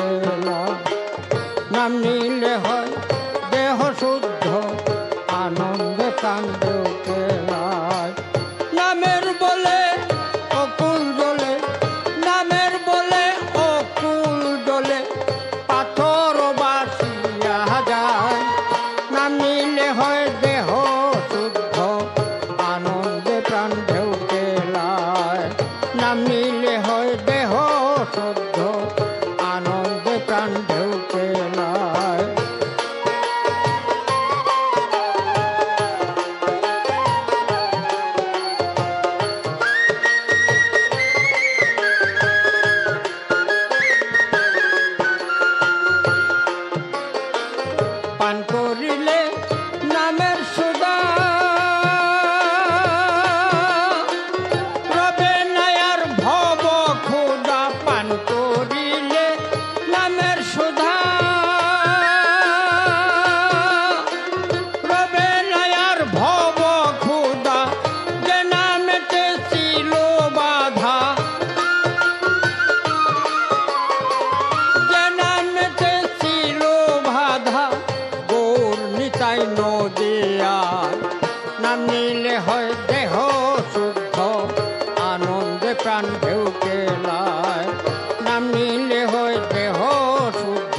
কেলা। নাম নিলে হয় দেহ শুদ্ধ আনন্দে প্রাণ ঢেউ কেলায়। নামের বলে অকুল জ্বলে, নামের বলে অকুল জ্বলে, পাথর বাসিয়া যায়। নাম নিলে হয় দেহ শুদ্ধ আনন্দে প্রাণ ঢেউ কেলায়। নাম নিলে হয় দেহ শুদ্ধ আনন্দে প্রাণ ঢেউ কেলায়। পান করিলে নামের সুদা রবে নাই আর ভব ক্ষুধা। পান করিলে নামের সুধা রবে নাই আর ভব ক্ষুধা। যে নামেতে ছিল বাধা, যে নামেতে ছিল বাধা, গৌর নিতাই নদিয়ার। নাম নিলে হয় দেহ শুদ্ধ আনন্দে প্রাণ ঢেউ কেলায়। নাম নিলে হয় দেহ শুদ্ধ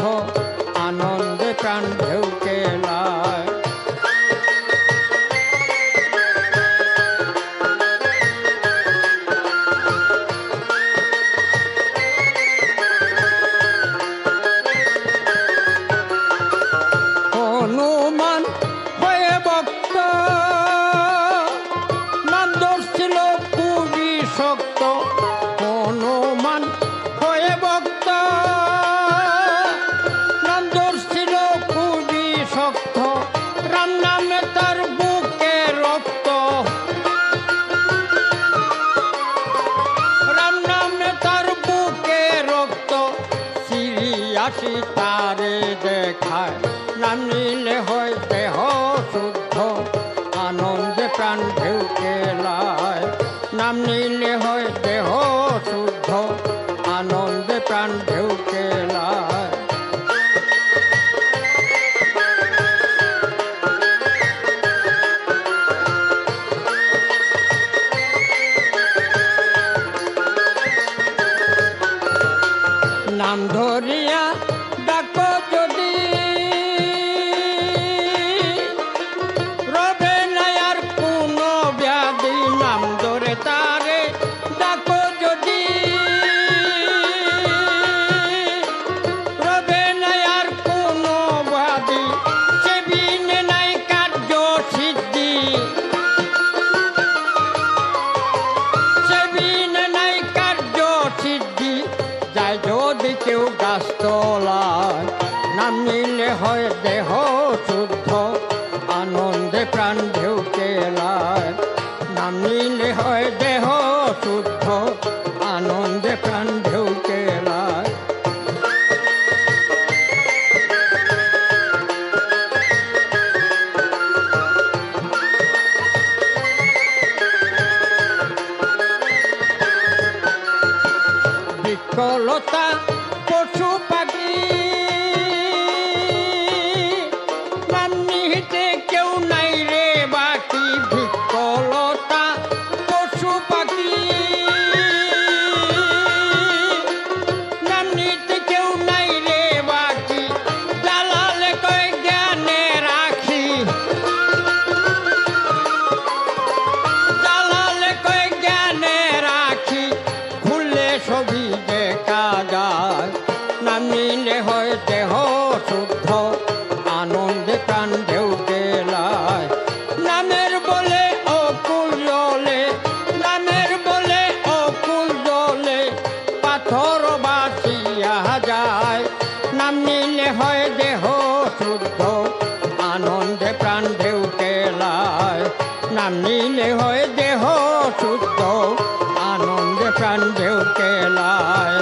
আনন্দে প্রাণ ঢেউ কেলায়। হনুমান হয়ে ভক্ত নাম ধরছিল খুবই শক্ত। হনুমান হয়ে ভক্ত নাম ধরছিল খুবই শক্ত। রাম নামে তার বুকে রক্ত, রাম নামে তার বুকে রক্ত। সিরিয়াসি তারে দেখায়। নাম নিলে হয় দেহ শুদ্ধ আনন্দে প্রাণ ঢেউ কেলায়। নাম নিলে হয় দেহ শুদ্ধ আনন্দে প্রাণ ঢেউ কেলায়। নাম ধরিয়া ডাকো যদি রবে নাই আর কোনো ব্যাধি। নাম ধরে তারে ডাকো যদি রবে নাই আর কোনো ব্যাধি। সে বিনে নাই কার্য সিদ্ধি, সে বিনে নাই কার্য সিদ্ধি। যায় যদি কেউ গাছতলায়। নাম নিলে হয় দেহ শুদ্ধ আনন্দে প্রাণ ঢেউ কেলায়। নাম নিলে হয় দেহ শুদ্ধ আনন্দে প্রাণ ঢেউ কেলায়। বিকলতা পশু পাখি নাম নিহিতে কেউ নাই রে বাকি। বিকলতা পশু পাখি নাম নিহিতে কেউ নাই রে বাকি। জালালে কয় জ্ঞানে রাখি, জালালে কয় জ্ঞানে রাখি। খুললে ছবি দেখা যায়। নাম নিলে হয় দেহ শুদ্ধ আনন্দে প্রাণ ঢেউ কেলায়। নামের বলে অকুল জ্বলে, নামের বলে অকুল জ্বলে, পাথর বাসিয়া যায়। নাম নিলে হয় দেহ শুদ্ধ আনন্দে প্রাণ ঢেউ কেলায়। নাম নিলে হয় দেহ শুদ্ধ আনন্দে প্রাণ ঢেউ কেলায়।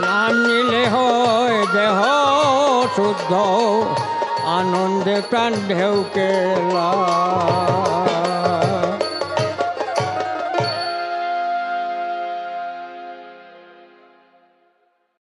নাম নিলে হয় দেহ শুদ্ধ আনন্দে প্রাণ ঢেউ কেলায়।